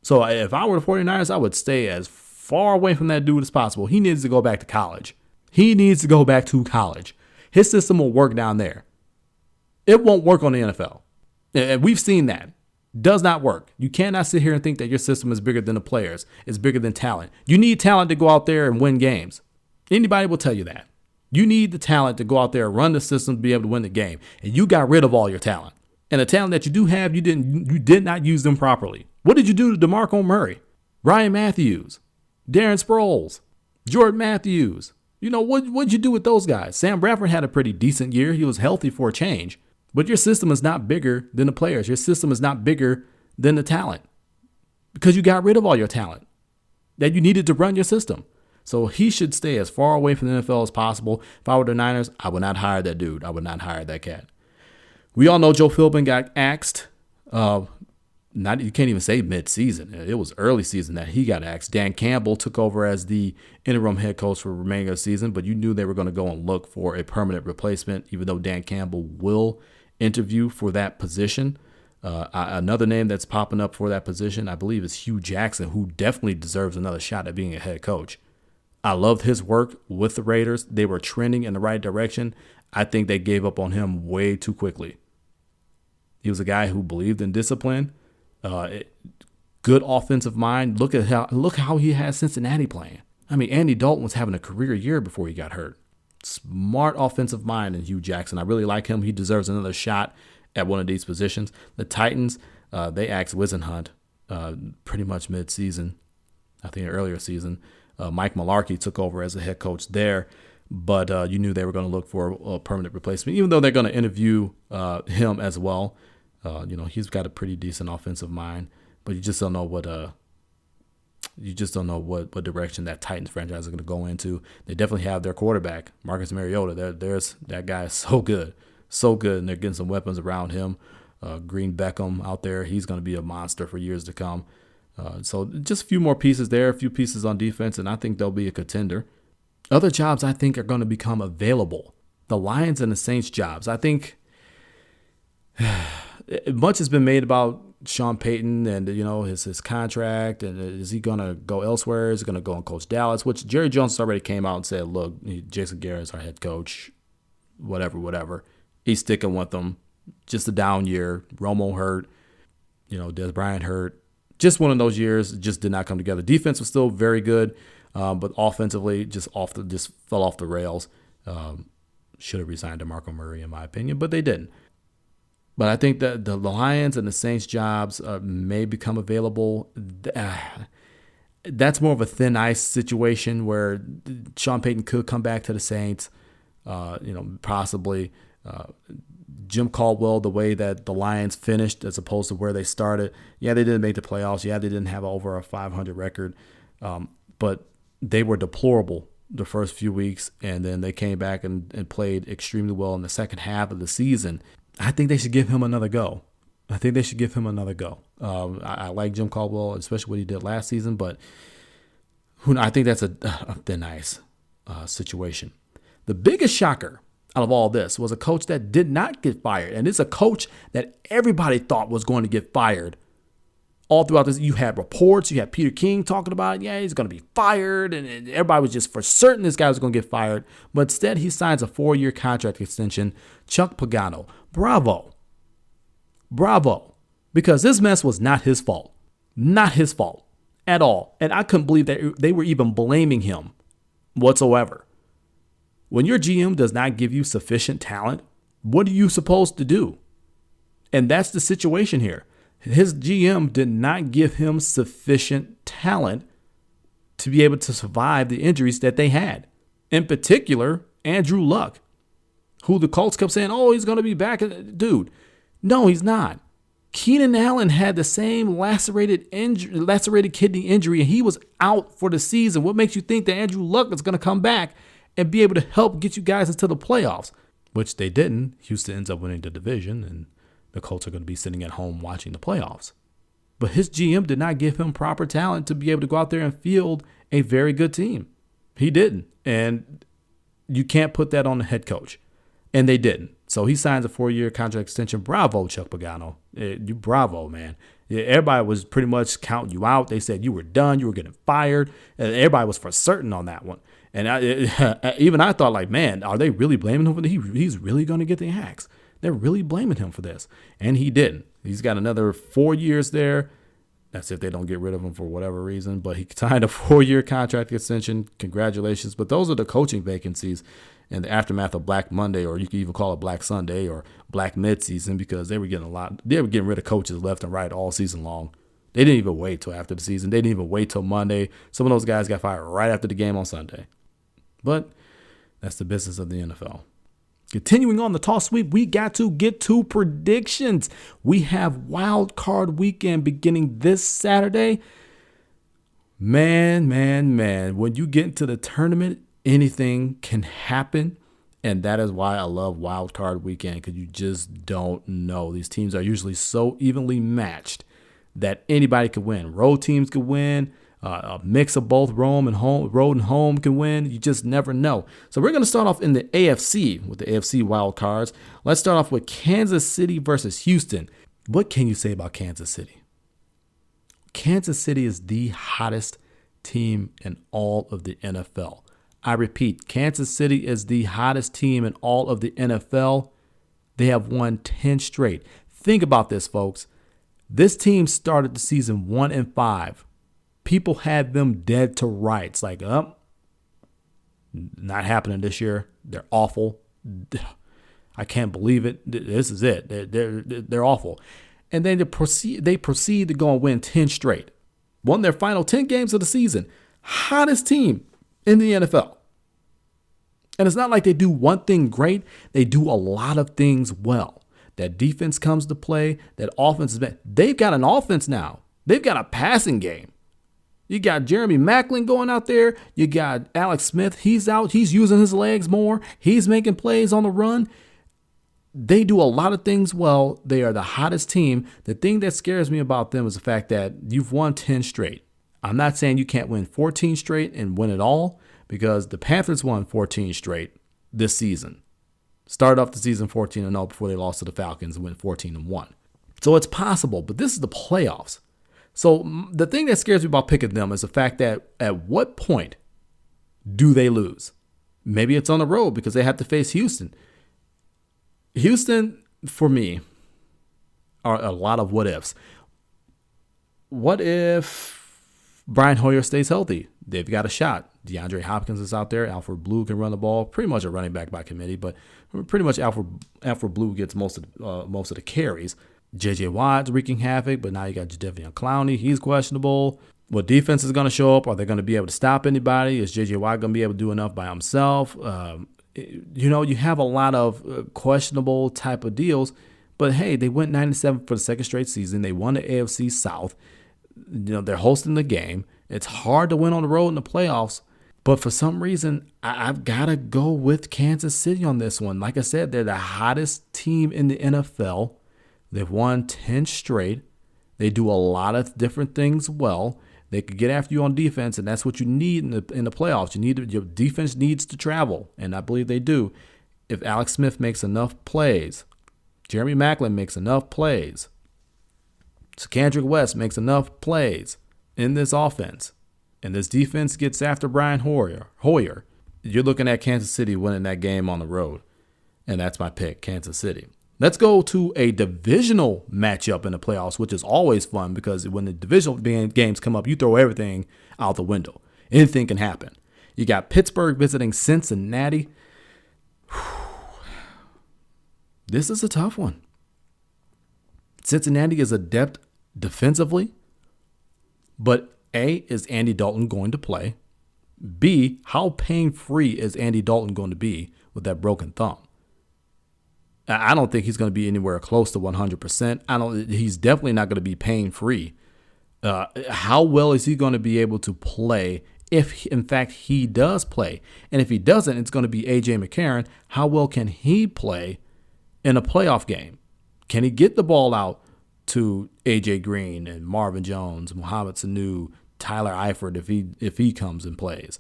Speaker 1: So if I were the 49ers, I would stay as far away from that dude as possible. He needs to go back to college. His system will work down there. It won't work on the NFL. And we've seen that. Does not work. You cannot sit here and think that your system is bigger than the players. It's bigger than talent. You need talent to go out there and win games. Anybody will tell you that. You need the talent to go out there and run the system to be able to win the game. And you got rid of all your talent. And the talent that you do have, you did not use them properly. What did you do to DeMarco Murray, Ryan Matthews, Darren Sproles, Jordan Matthews? What'd you do with those guys? Sam Bradford had a pretty decent year. He was healthy for a change. But your system is not bigger than the players. Your system is not bigger than the talent because you got rid of all your talent that you needed to run your system. So he should stay as far away from the NFL as possible. If I were the Niners, I would not hire that dude. I would not hire that cat. We all know Joe Philbin got axed. You can't even say mid-season. It was early season that he got axed. Dan Campbell took over as the interim head coach for the remainder of the season, but you knew they were going to go and look for a permanent replacement, even though Dan Campbell will interview for that position. Another name that's popping up for that position, I believe, is Hugh Jackson, who definitely deserves another shot at being a head coach. I loved his work with the Raiders. They were trending in the right direction. I think they gave up on him way too quickly. He was a guy who believed in discipline, good offensive mind. Look how he has Cincinnati playing. I mean, Andy Dalton was having a career year before he got hurt. Smart offensive mind in Hugh Jackson. I really like him. He deserves another shot at one of these positions. The Titans, they axed Wisenhunt pretty much mid-season, I think earlier season. Mike Mularkey took over as a head coach there, but you knew they were going to look for a permanent replacement, even though they're going to interview him as well. He's got a pretty decent offensive mind, but you just don't know what direction that Titans franchise is going to go into. They definitely have their quarterback, Marcus Mariota. There's that guy is so good, and they're getting some weapons around him. Green Beckham out there, he's going to be a monster for years to come. So just a few more pieces there, a few pieces on defense, and I think they'll be a contender. Other jobs I think are going to become available. The Lions and the Saints jobs. I think much has been made about Sean Payton and his contract, and is he going to go elsewhere? Is he going to go and coach Dallas? Which Jerry Jones already came out and said, look, Jason Garrett is our head coach, whatever. He's sticking with them. Just a down year. Romo hurt, Des Bryant hurt. Just one of those years, it just did not come together. Defense was still very good, but offensively just fell off the rails. Should have resigned DeMarco Murray, in my opinion, but they didn't. But I think that the Lions and the Saints jobs may become available. That's more of a thin ice situation where Sean Payton could come back to the Saints, possibly. Jim Caldwell, the way that the Lions finished as opposed to where they started. Yeah, they didn't make the playoffs. Yeah, they didn't have over a 500 record. But they were deplorable the first few weeks, and then they came back and played extremely well in the second half of the season. I think they should give him another go. I like Jim Caldwell, especially what he did last season, but I think that's a thin ice situation. The biggest shocker out of all this was a coach that did not get fired, and it's a coach that everybody thought was going to get fired. All throughout this, you had reports, you had Peter King talking about, he's going to be fired, and everybody was just for certain this guy was going to get fired. But instead, he signs a 4-year contract extension. Chuck Pagano, bravo, because this mess was not his fault at all. And I couldn't believe that they were even blaming him whatsoever. When your GM does not give you sufficient talent, what are you supposed to do? And that's the situation here. His GM did not give him sufficient talent to be able to survive the injuries that they had. In particular, Andrew Luck, who the Colts kept saying, he's going to be back. Dude, no, he's not. Keenan Allen had the same lacerated kidney injury, and he was out for the season. What makes you think that Andrew Luck is going to come back and be able to help get you guys into the playoffs? Which they didn't. Houston ends up winning the division, and the Colts are going to be sitting at home watching the playoffs. But his GM did not give him proper talent to be able to go out there and field a very good team. He didn't. And you can't put that on the head coach. And they didn't. So he signs a 4-year contract extension. Bravo, Chuck Pagano. Bravo, man. Everybody was pretty much counting you out. They said you were done. You were getting fired. And everybody was for certain on that one. And even I thought, like, man, are they really blaming him for this? He's really going to get the axe. They're really blaming him for this. And he didn't. He's got another 4 years there. That's if they don't get rid of him for whatever reason. But he signed a 4-year contract extension. Congratulations. But those are the coaching vacancies in the aftermath of Black Monday, or you could even call it Black Sunday or Black midseason, because they were getting rid of coaches left and right all season long. They didn't even wait till after the season. They didn't even wait till Monday. Some of those guys got fired right after the game on Sunday. But that's the business of the NFL. Continuing on the toss sweep, we got to get to predictions. We have Wildcard Weekend beginning this Saturday. Man. When you get into the tournament, anything can happen. And that is why I love Wildcard Weekend, because you just don't know. These teams are usually so evenly matched that anybody could win. Road teams could win. A mix of both road and home can win. You just never know. So we're going to start off in the AFC with the AFC wild cards. Let's start off with Kansas City versus Houston. What can you say about Kansas City? Kansas City is the hottest team in all of the NFL. I repeat, Kansas City is the hottest team in all of the NFL. They have won 10 straight. Think about this, folks. This team started the season 1-5. People had them dead to rights. Like, not happening this year. They're awful. I can't believe it. This is it. They're awful. And then they proceed to go and win 10 straight. Won their final 10 games of the season. Hottest team in the NFL. And it's not like they do one thing great. They do a lot of things well. That defense comes to play. That offense is bad. They've got an offense now. They've got a passing game. You got Jeremy Maclin going out there. You got Alex Smith. He's out. He's using his legs more. He's making plays on the run. They do a lot of things well. They are the hottest team. The thing that scares me about them is the fact that you've won 10 straight. I'm not saying you can't win 14 straight and win it all, because the Panthers won 14 straight this season. Started off the season 14-0 before they lost to the Falcons and went 14-1. So it's possible, but this is the playoffs. So the thing that scares me about picking them is the fact that at what point do they lose? Maybe it's on the road because they have to face Houston. Houston, for me, are a lot of what ifs. What if Brian Hoyer stays healthy? They've got a shot. DeAndre Hopkins is out there. Alfred Blue can run the ball. Pretty much a running back by committee, but pretty much Alfred Blue gets most of the carries. J.J. Watt's wreaking havoc, but now you got Jadeveon Clowney. He's questionable. What defense is going to show up? Are they going to be able to stop anybody? Is J.J. Watt going to be able to do enough by himself? You have a lot of questionable type of deals. But, hey, they went 9-7 for the second straight season. They won the AFC South. They're hosting the game. It's hard to win on the road in the playoffs. But for some reason, I've got to go with Kansas City on this one. Like I said, they're the hottest team in the NFL. They've won 10 straight. They do a lot of different things well. They could get after you on defense, and that's what you need in the playoffs. Your defense needs to travel, and I believe they do. If Alex Smith makes enough plays, Jeremy Maclin makes enough plays, Sakandrick West makes enough plays in this offense, and this defense gets after Brian Hoyer, you're looking at Kansas City winning that game on the road, and that's my pick, Kansas City. Let's go to a divisional matchup in the playoffs, which is always fun because when the divisional games come up, you throw everything out the window. Anything can happen. You got Pittsburgh visiting Cincinnati. This is a tough one. Cincinnati is adept defensively, but A, is Andy Dalton going to play? B, how pain-free is Andy Dalton going to be with that broken thumb? I don't think he's going to be anywhere close to 100%. He's definitely not going to be pain-free. How well is he going to be able to play if, in fact, he does play? And if he doesn't, it's going to be A.J. McCarron. How well can he play in a playoff game? Can he get the ball out to A.J. Green and Marvin Jones, Mohamed Sanu, Tyler Eifert if he comes and plays?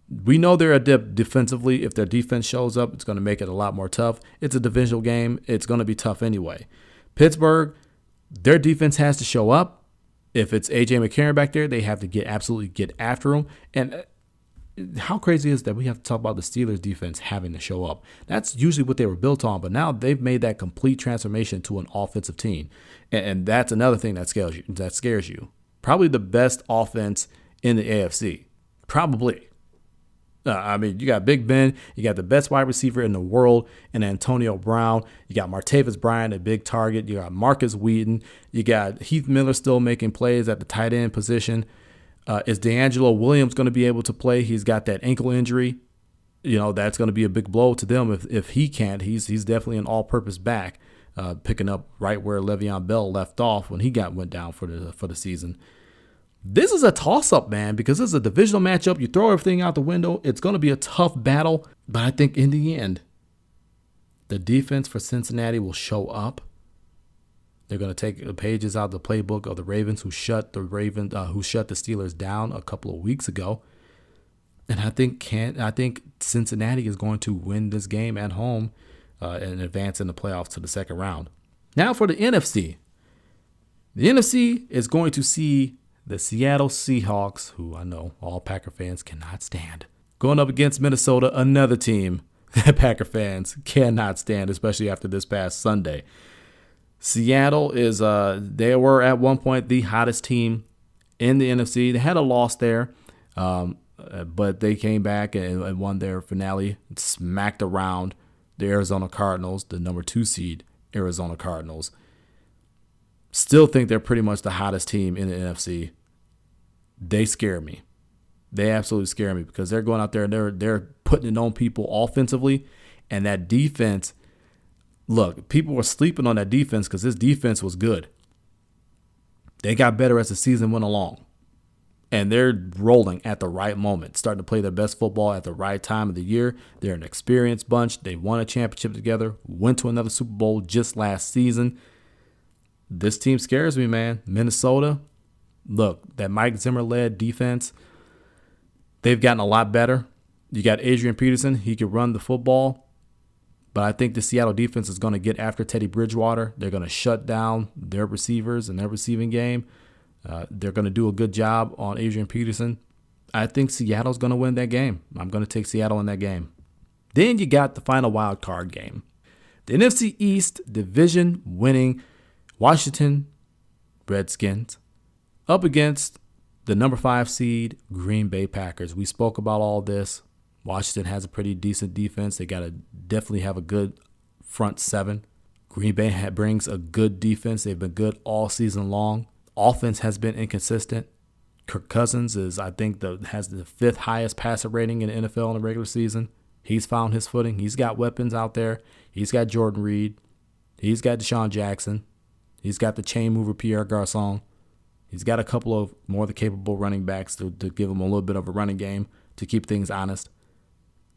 Speaker 1: We know they're adept defensively. If their defense shows up, it's going to make it a lot more tough. It's a divisional game. It's going to be tough anyway. Pittsburgh, their defense has to show up. If it's A.J. McCarron back there, they have to absolutely get after him. And how crazy is that we have to talk about the Steelers defense having to show up? That's usually what they were built on, but now they've made that complete transformation to an offensive team. And that's another thing that scares you. Probably the best offense in the AFC. Probably. You got Big Ben, you got the best wide receiver in the world, and Antonio Brown. You got Martavis Bryant, a big target. You got Marcus Wheaton. You got Heath Miller still making plays at the tight end position. Is D'Angelo Williams going to be able to play? He's got that ankle injury. That's going to be a big blow to them if he can't. He's definitely an all-purpose back, picking up right where Le'Veon Bell left off when he went down for the season. This is a toss-up, man, because this is a divisional matchup. You throw everything out the window. It's going to be a tough battle, but I think in the end, the defense for Cincinnati will show up. They're going to take the pages out of the playbook of the Ravens, who shut the Steelers down a couple of weeks ago. And I think Cincinnati is going to win this game at home and advance in the playoffs to the second round. Now for the NFC. The NFC is going to see the Seattle Seahawks, who I know all Packer fans cannot stand, going up against Minnesota, another team that Packer fans cannot stand, especially after this past Sunday. Seattle is they were at one point the hottest team in the NFC. They had a loss there, but they came back and won their finale, smacked around the Arizona Cardinals, the number 2 seed Arizona Cardinals. Still think they're pretty much the hottest team in the NFC. They scare me. They absolutely scare me because they're going out there and they're putting it on people offensively, and that defense. Look, people were sleeping on that defense because this defense was good. They got better as the season went along, and they're rolling at the right moment, starting to play their best football at the right time of the year. They're an experienced bunch. They won a championship together, went to another Super Bowl just last season. This team scares me, man. Minnesota, look, that Mike Zimmer-led defense, they've gotten a lot better. You got Adrian Peterson. He can run the football. But I think the Seattle defense is going to get after Teddy Bridgewater. They're going to shut down their receivers and their receiving game. They're going to do a good job on Adrian Peterson. I think Seattle's going to win that game. I'm going to take Seattle in that game. Then you got the final wild card game. The NFC East division winning Washington Redskins up against the number 5 seed Green Bay Packers. We spoke about all this. Washington has a pretty decent defense. They definitely have a good front 7. Green Bay brings a good defense. They've been good all season long. Offense has been inconsistent. Kirk Cousins has the 5th highest passer rating in the NFL in the regular season. He's found his footing. He's got weapons out there. He's got Jordan Reed. He's got Deshaun Jackson. He's got the chain mover Pierre Garçon. He's got a couple of more capable running backs to give him a little bit of a running game to keep things honest.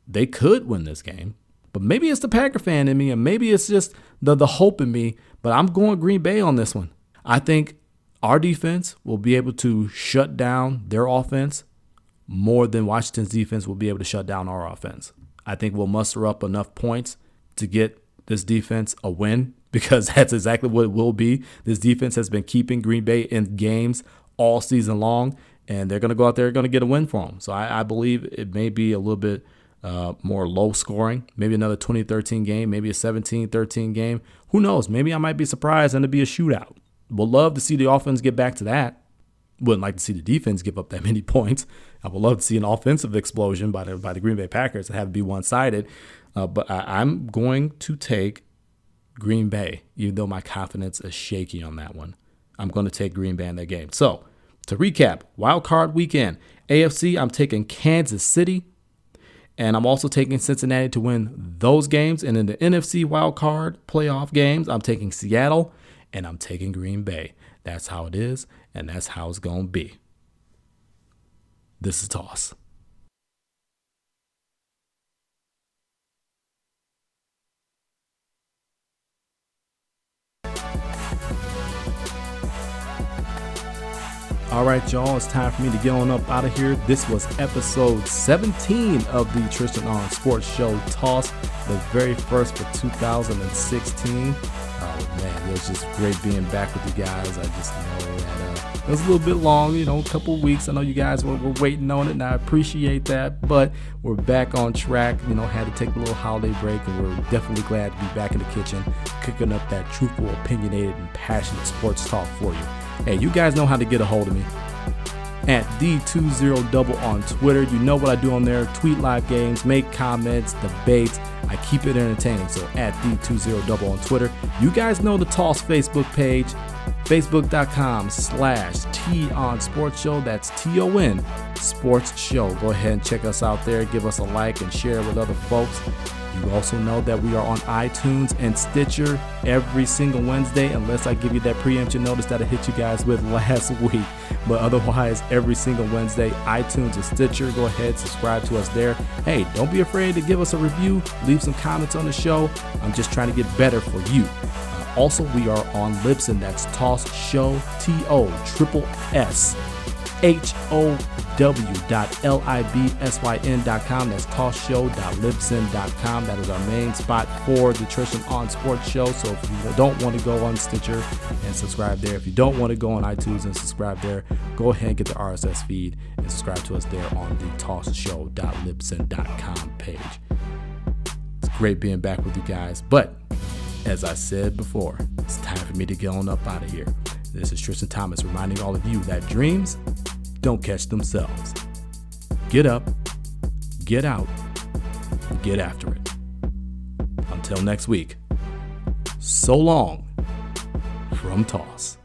Speaker 1: They could win this game, but maybe it's the Packer fan in me, and maybe it's just the hope in me, but I'm going Green Bay on this one. I think our defense will be able to shut down their offense more than Washington's defense will be able to shut down our offense. I think we'll muster up enough points to get this defense a win, because that's exactly what it will be. This defense has been keeping Green Bay in games all season long, and they're going to go out there and going to get a win for them. So I believe it may be a little bit more low scoring, maybe another 20-13 game, maybe a 17-13 game. Who knows? Maybe I might be surprised and it'll be a shootout. Would love to see the offense get back to that. Wouldn't like to see the defense give up that many points. I would love to see an offensive explosion by the Green Bay Packers and have it be one-sided. But I'm going to take Green Bay, even though my confidence is shaky on that one. I'm going to take Green Bay in that game. So to recap, Wildcard Weekend, AFC, I'm taking Kansas City. And I'm also taking Cincinnati to win those games. And in the NFC Wildcard Playoff games, I'm taking Seattle and I'm taking Green Bay. That's how it is, and that's how it's going to be. This is Toss. All right, y'all, it's time for me to get on up out of here. This was episode 17 of the Tristain on Sports Show Toss, the very first for 2016. Oh, man, it was just great being back with you guys. I just know that it was a little bit long, a couple weeks. I know you guys were waiting on it, and I appreciate that, but we're back on track. Had to take a little holiday break, and we're definitely glad to be back in the kitchen, cooking up that truthful, opinionated, and passionate sports talk for you. Hey, you guys know how to get a hold of me. At D20Double on Twitter. You know what I do on there. Tweet live games, make comments, debates. I keep it entertaining. So at D20Double on Twitter. You guys know the Toss Facebook page. Facebook.com/T on Sports Show. That's TON Sports Show. Go ahead and check us out there. Give us a like and share with other folks. You also know that we are on iTunes and Stitcher every single Wednesday, unless I give you that preemption notice that I hit you guys with last week. But otherwise, every single Wednesday, iTunes and Stitcher. Go ahead, subscribe to us there. Hey, don't be afraid to give us a review. Leave some comments on the show. I'm just trying to get better for you. Also, we are on Libsyn. That's Toss Show, TOSSHOW.LIBSYN.com. That's tossshow.libsyn.com. That is our main spot for the Tristain on Sports Show. So if you don't want to go on Stitcher and subscribe there, if you don't want to go on iTunes and subscribe there, go ahead and get the RSS feed and subscribe to us there on the tossshow.libsyn.com page. It's great being back with you guys, but as I said before, it's time for me to get on up out of here. This is Tristain Thomas reminding all of you that dreams don't catch themselves. Get up, get out, get after it. Until next week, so long from Toss.